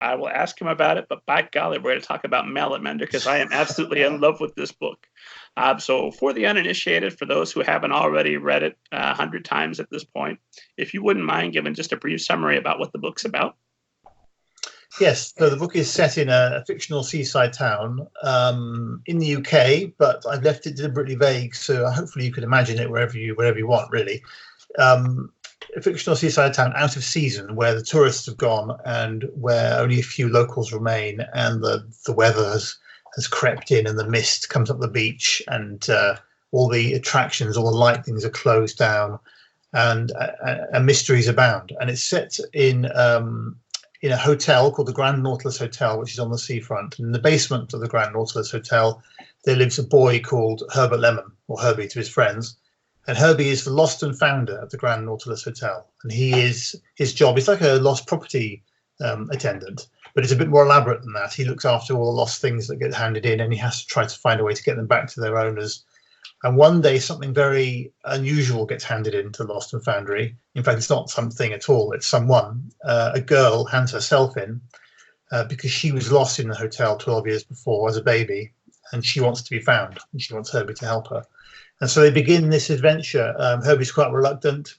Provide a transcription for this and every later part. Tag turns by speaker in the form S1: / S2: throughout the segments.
S1: I will ask him about it. But by golly, we're going to talk about Malamander because I am absolutely in love with this book. So for the uninitiated, for those who haven't already read it 100 times at this point, if you wouldn't mind giving just a brief summary about what the book's about.
S2: Yes, so the book is set in a fictional seaside town in the UK, but I've left it deliberately vague, so hopefully you can imagine it wherever you want, really. A fictional seaside town out of season, where the tourists have gone and where only a few locals remain, and the weather has crept in, and the mist comes up the beach, and all the attractions, all the light things are closed down, and mysteries abound. And it's set in a hotel called the Grand Nautilus Hotel, which is on the seafront. And in the basement of the Grand Nautilus Hotel, there lives a boy called Herbert Lemon, or Herbie to his friends. And Herbie is the lost and founder of the Grand Nautilus Hotel. And his job is like a lost property attendant, but it's a bit more elaborate than that. He looks after all the lost things that get handed in, and he has to try to find a way to get them back to their owners. And one day, something very unusual gets handed in to Lost and Foundry. In fact, it's not something at all. It's someone. A girl hands herself in because she was lost in the hotel 12 years before as a baby, and she wants to be found, and she wants Herbie to help her. And so they begin this adventure. Herbie's quite reluctant,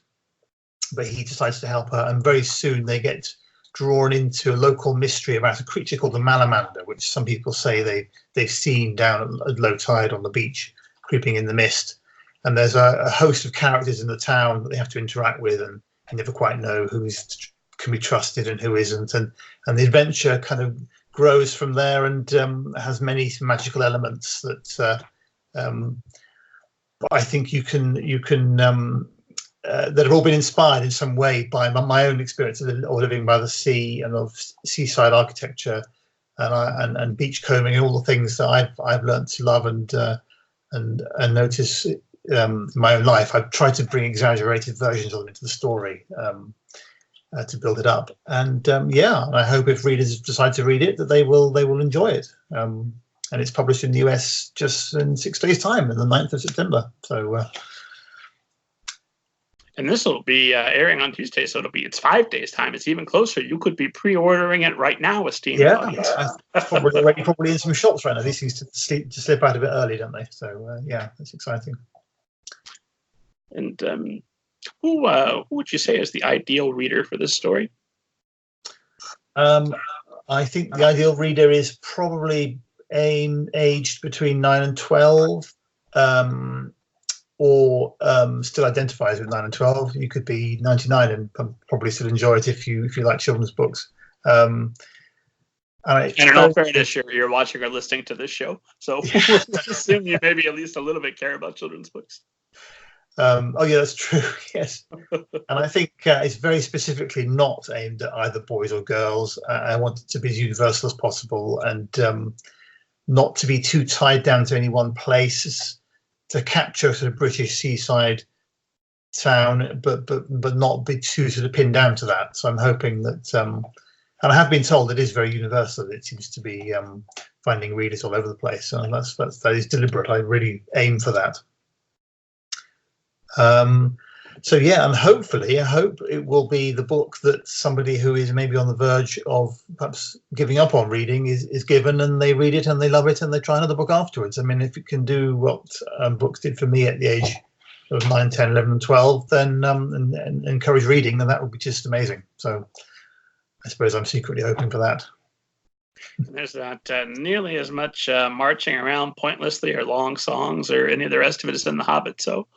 S2: but he decides to help her. And very soon they get drawn into a local mystery about a creature called the Malamander, which some people say they've seen down at low tide on the beach, creeping in the mist. And there's a host of characters in the town that they have to interact with, and you never quite know who can be trusted and who isn't. And the adventure kind of grows from there, and has many magical elements that I think you can that have all been inspired in some way by my own experience of living by the sea and of seaside architecture and beachcombing and all the things that I've learned to love and notice in my own life. I've tried to bring exaggerated versions of them into the story to build it up. And I hope if readers decide to read it, that they will enjoy it. And it's published in the US just in 6 days' time, on the 9th of September. So,
S1: and this will be airing on Tuesday, so it's 5 days' time. It's even closer. You could be pre-ordering it right now, esteemed audience.
S2: It's probably in some shops right now. These things slip out a bit early, don't they? So that's exciting.
S1: And who would you say is the ideal reader for this story?
S2: I think the ideal reader is probably aged between 9 and 12, or still identifies with 9 and 12. You could be 99 and probably still enjoy it if you like children's books. And
S1: in all fairness, you're watching or listening to this show, so we'll assume you maybe at least a little bit care about children's books.
S2: Oh yeah, that's true. Yes, and I think it's very specifically not aimed at either boys or girls. I want it to be as universal as possible, and not to be too tied down to any one place, to capture sort of British seaside town, but not be too sort of pinned down to that. So I'm hoping that, and I have been told it is very universal. It seems to be finding readers all over the place, and that is deliberate. I really aim for that. So yeah, and hopefully, I hope it will be the book that somebody who is maybe on the verge of perhaps giving up on reading is given, and they read it and they love it and they try another book afterwards. I mean, if it can do what books did for me at the age of 9, 10, 11, and 12, then and encourage reading, then that would be just amazing. So I suppose I'm secretly hoping for that.
S1: There's not nearly as much marching around pointlessly or long songs or any of the rest of it as in The Hobbit, so...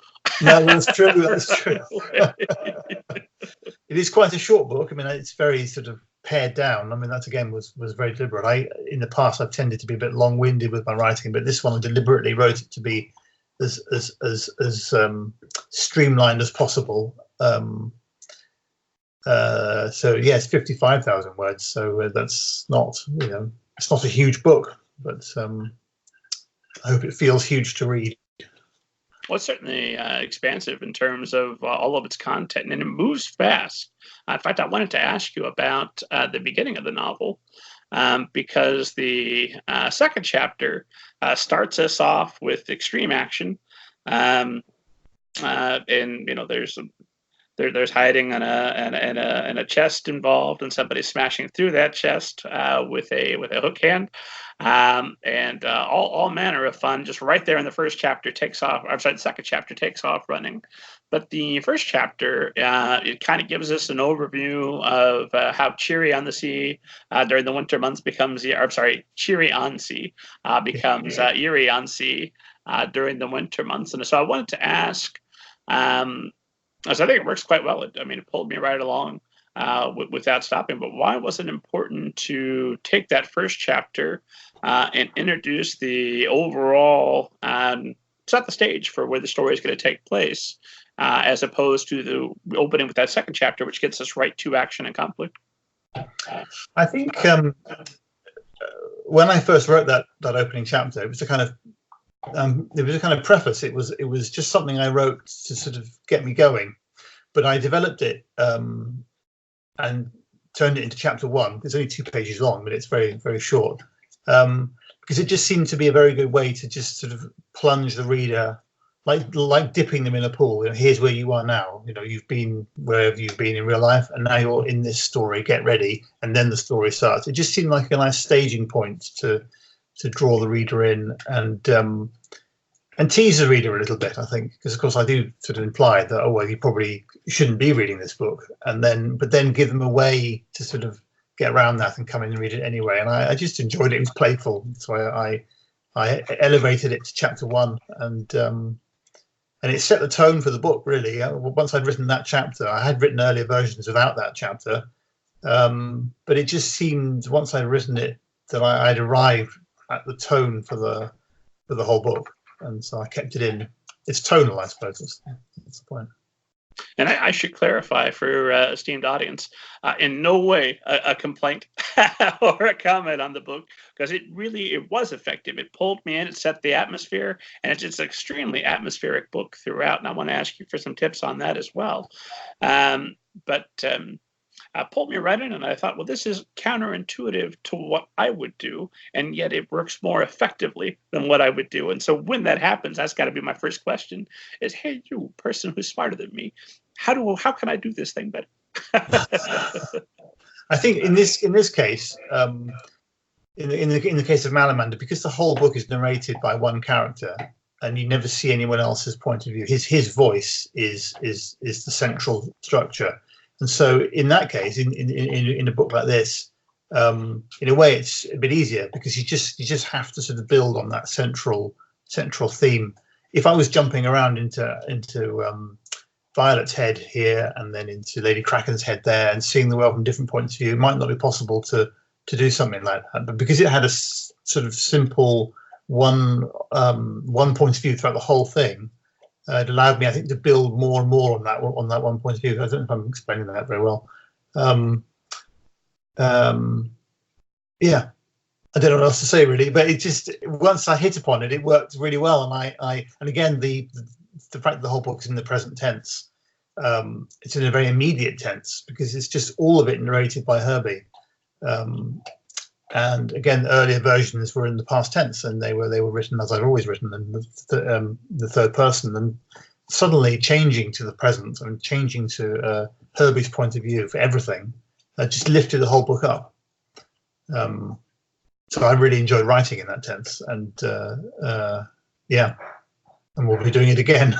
S2: No, that's true. That's true. It is quite a short book. I mean, it's very sort of pared down. I mean, that again was very deliberate. In the past, I've tended to be a bit long-winded with my writing, but this one I deliberately wrote it to be as streamlined as possible. So yes, 55,000 words. So that's not, it's not a huge book, but I hope it feels huge to read.
S1: Well, it's certainly expansive in terms of all of its content, and it moves fast. In fact, I wanted to ask you about the beginning of the novel, because the second chapter starts us off with extreme action, and there's there's hiding in a chest involved, and somebody smashing through that chest with a hook hand, and all manner of fun. Just right there in the first chapter takes off. I'm sorry, the second chapter takes off running. But the first chapter, it kind of gives us an overview of how cheery on the sea during the winter months becomes, cheery on sea becomes eerie on sea during the winter months. And so I wanted to ask, as I think it works quite well. It pulled me right along without stopping. But why was it important to take that first chapter and introduce the overall, set the stage for where the story is going to take place, as opposed to the opening with that second chapter, which gets us right to action and conflict?
S2: I think when I first wrote that opening chapter, it was a kind of preface. It was just something I wrote to sort of get me going, but I developed it and turned it into chapter 1. It's only 2 pages long, but it's very, very short, because it just seemed to be a very good way to just sort of plunge the reader, like dipping them in a pool. Here's where you are now. You've been wherever you've been in real life, and now you're in this story. Get ready, and then the story starts. It just seemed like a nice staging point to draw the reader in and tease the reader a little bit, I think, because of course I do sort of imply that, you probably shouldn't be reading this book, but then give them a way to sort of get around that and come in and read it anyway. And I just enjoyed it. It was playful, so I elevated it to chapter 1, and it set the tone for the book, really. Once I'd written that chapter, I had written earlier versions without that chapter, but it just seemed, once I'd written it, that I'd arrived at the tone for the whole book, and so I kept it in. It's tonal, I suppose. That's the point.
S1: And I should clarify for esteemed audience, in no way a complaint or a comment on the book, because it was effective. It pulled me in, it set the atmosphere, and it's just an extremely atmospheric book throughout. And I want to ask you for some tips on that as well. But pulled me right in, and I thought, well, this is counterintuitive to what I would do, and yet it works more effectively than what I would do. And so when that happens, that's got to be my first question: is, hey, you person who's smarter than me, how can I do this thing better?
S2: I think in this case, in the case of Malamander, because the whole book is narrated by one character, and you never see anyone else's point of view, his voice is the central structure. And so in that case, in a book like this, in a way, it's a bit easier, because you just have to sort of build on that central theme. If I was jumping around into Violet's head here and then into Lady Kraken's head there and seeing the world from different points of view, it might not be possible to do something like that. But because it had a sort of simple one point of view throughout the whole thing, it allowed me, I think, to build more and more on that one point of view. I don't know if I'm explaining that very well. Yeah, I don't know what else to say, really. But it just, once I hit upon it, it worked really well. And and again, the fact that the whole book's in the present tense, it's in a very immediate tense, because it's just all of it narrated by Herbie. And again, earlier versions were in the past tense, and they were written as I've always written, in the third person, and suddenly changing to the present and changing to Herbie's point of view for everything, just lifted the whole book up. So I really enjoyed writing in that tense, and yeah, and we'll be doing it again.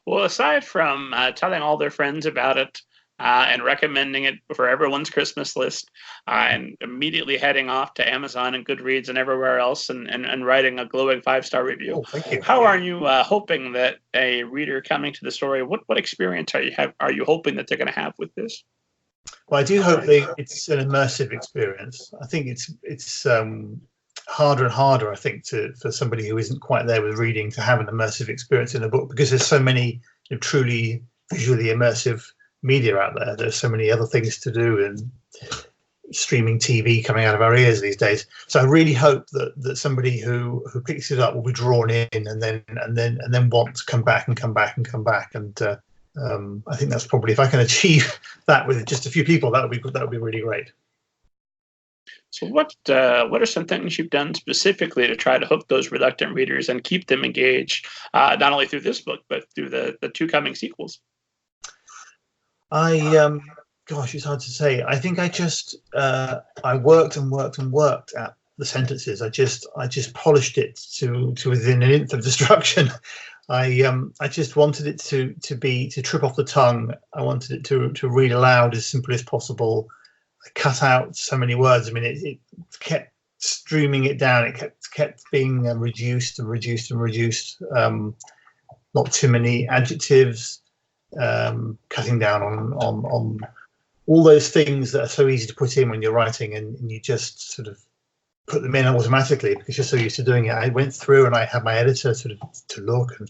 S1: Well, aside from telling all their friends about it, and recommending it for everyone's Christmas list, and immediately heading off to Amazon and Goodreads and everywhere else, and writing a glowing 5-star review.
S2: Oh, thank you.
S1: How are you hoping that a reader coming to the story, what experience are you hoping that they're going to have with this?
S2: Well, I do hope it's an immersive experience. I think it's harder and harder, I think, for somebody who isn't quite there with reading to have an immersive experience in a book, because there's so many truly visually immersive media out there. There's so many other things to do, and streaming TV coming out of our ears these days. So I really hope that somebody who picks it up will be drawn in, and then want to come back and come back and come back. And I think that's probably, if I can achieve that with just a few people, that would be really great.
S1: So what are some things you've done specifically to try to hook those reluctant readers and keep them engaged, not only through this book, but through the two coming sequels?
S2: Gosh, it's hard to say. I think I just I worked and worked and worked at the sentences. I just polished it to within an inch of destruction. I just wanted it to trip off the tongue. I wanted it to read aloud as simply as possible. I cut out so many words. I mean, it kept streaming it down. It kept being reduced and reduced and reduced. Not too many adjectives. Cutting down on all those things that are so easy to put in when you're writing, and you just sort of put them in automatically because you're so used to doing it. I went through and I had my editor sort of to look and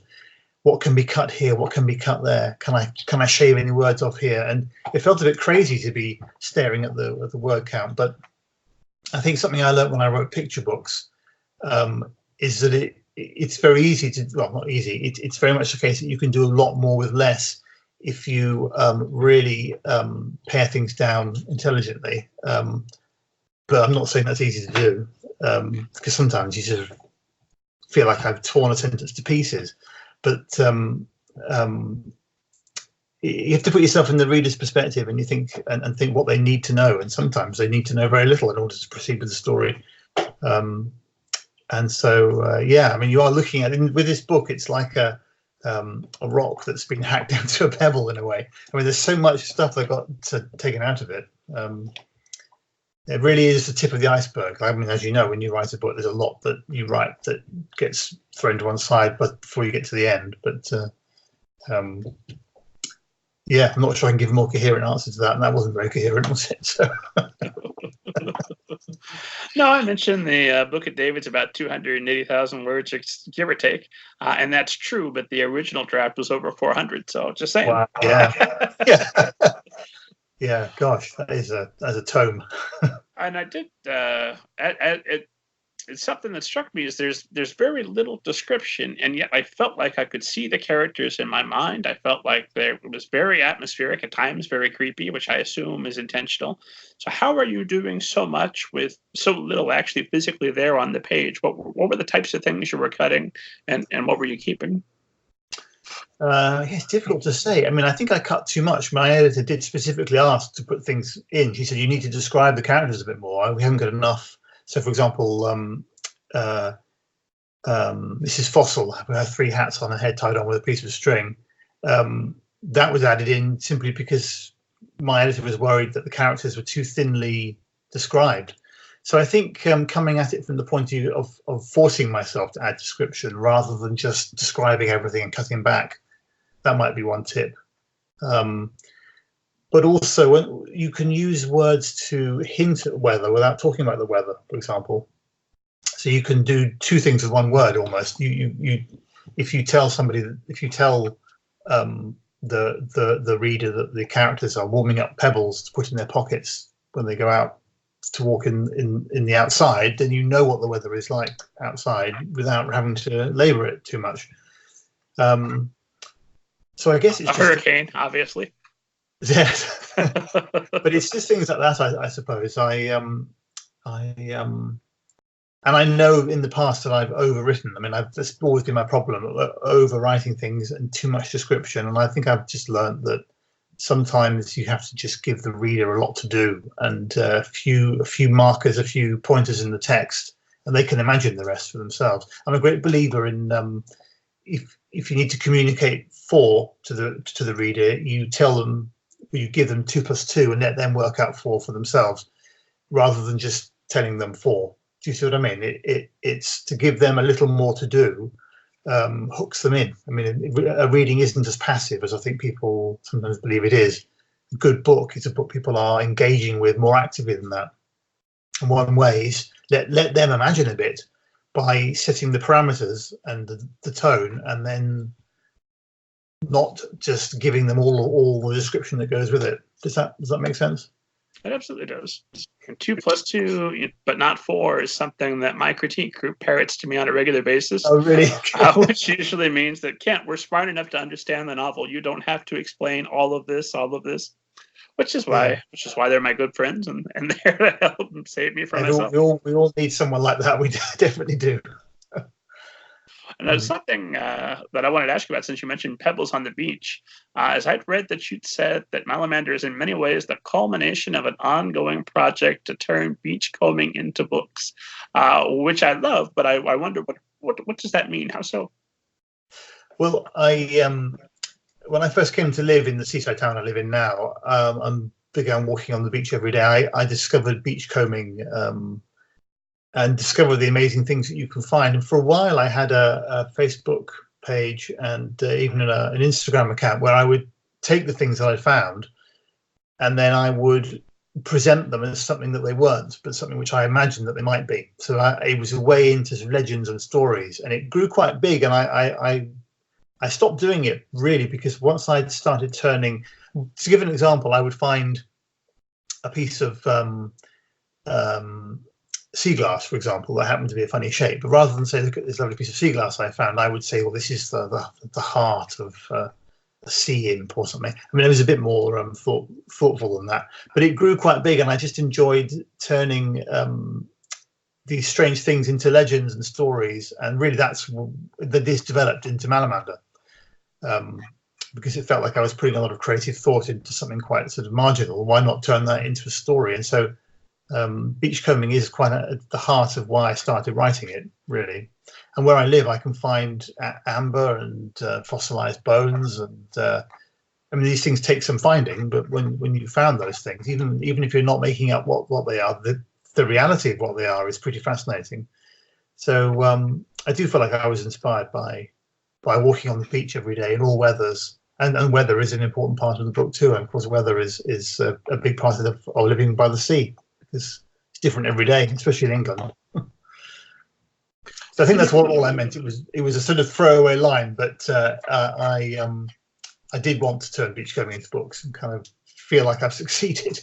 S2: what can be cut here, what can be cut there, can I shave any words off here? And it felt a bit crazy to be staring at the word count. But I think something I learned when I wrote picture books is that it's very easy to, well, not easy, it's very much the case that you can do a lot more with less if you really pare things down intelligently. But I'm not saying that's easy to do, because sometimes you sort of feel like I've torn a sentence to pieces. But you have to put yourself in the reader's perspective, and you think and think what they need to know. And sometimes they need to know very little in order to proceed with the story. And so, yeah, I mean, you are looking at it with this book. It's like a rock that's been hacked into a pebble in a way. I mean, there's so much stuff that got taken out of it. It really is the tip of the iceberg. I mean, as you know, when you write a book, there's a lot that you write that gets thrown to one side, but before you get to the end. But yeah, I'm not sure I can give a more coherent answer to that, and that wasn't very coherent, was it? So.
S1: No, I mentioned the book of David's about 280,000 words, give or take, and that's true. But the original draft was over 400. So just saying.
S2: Wow, yeah, yeah, yeah. Gosh, that's a tome.
S1: And I did. It's something that struck me is there's very little description, and yet I felt like I could see the characters in my mind. I felt like it was very atmospheric, at times very creepy, which I assume is intentional. So how are you doing so much with so little actually physically there on the page? What were the types of things you were cutting, and what were you keeping?
S2: It's difficult to say. I mean, I think I cut too much. My editor did specifically ask to put things in. She said, you need to describe the characters a bit more. We haven't got enough. So, for example, this is Fossil, who has 3 hats on, a head tied on with a piece of string. That was added in simply because my editor was worried that the characters were too thinly described. So I think coming at it from the point of view of forcing myself to add description rather than just describing everything and cutting back, that might be one tip. But also, you can use words to hint at weather without talking about the weather, for example. So you can do 2 things with one word almost. If you tell somebody, if you tell the reader that the characters are warming up pebbles to put in their pockets when they go out to walk in the outside, then you know what the weather is like outside without having to labour it too much. So I guess it's
S1: a hurricane, obviously.
S2: Yes, but it's just things like that. I suppose and I know in the past that I've overwritten. I mean, that's always been my problem, overwriting things and too much description. And I think I've just learned that sometimes you have to just give the reader a lot to do, and a few markers, a few pointers in the text, and they can imagine the rest for themselves. I'm a great believer in if you need to communicate 4 to the reader, you tell them, you give them 2 + 2 and let them work out 4 for themselves, rather than just telling them 4. Do you see what I mean? It's to give them a little more to do, hooks them in. I mean, a reading isn't as passive as I think people sometimes believe it is. A good book is a book people are engaging with more actively than that. And one way is let them imagine a bit by setting the parameters and the tone, and then not just giving them all the description that goes with it. Does that make sense?
S1: It absolutely does. And 2 + 2, but not 4, is something that my critique group parrots to me on a regular basis.
S2: Oh, really?
S1: Which usually means that, Kent, we're smart enough to understand the novel. You don't have to explain all of this. which is why they're my good friends, and they're to help save me from myself.
S2: We all need someone like that. We definitely do.
S1: And there's something that I wanted to ask you about, since you mentioned pebbles on the beach. As I'd read that you'd said that Malamander is in many ways the culmination of an ongoing project to turn beachcombing into books, which I love. But I wonder what does that mean? How so?
S2: Well, when I first came to live in the seaside town I live in now, and began walking on the beach every day, I discovered beachcombing. And discover the amazing things that you can find. And for a while, I had a Facebook page and even an Instagram account where I would take the things that I found, and then I would present them as something that they weren't, but something which I imagined that they might be. So it was a way into some legends and stories, and it grew quite big. And I stopped doing it really because once I'd started turning, to give an example, I would find a piece of sea glass, for example, that happened to be a funny shape. But rather than say, look at this lovely piece of sea glass I found, I would say, well, this is the heart of a sea imp or something. I mean, it was a bit more thoughtful than that. But it grew quite big, and I just enjoyed turning these strange things into legends and stories. And really, that's that this developed into Malamander, because it felt like I was putting a lot of creative thought into something quite sort of marginal. Why not turn that into a story? And so beachcombing is quite at the heart of why I started writing it, really. And where I live, I can find amber and fossilized bones, and I mean, these things take some finding. But when you found those things, even if you're not making up what they are, the reality of what they are is pretty fascinating. So I do feel like I was inspired by walking on the beach every day in all weathers, and weather is an important part of the book too. And of course, weather is a big part of living by the sea. It's different every day, especially in England. So I think that's all I meant. It was a sort of throwaway line, but I did want to turn beachcombing into books and kind of feel like I've succeeded.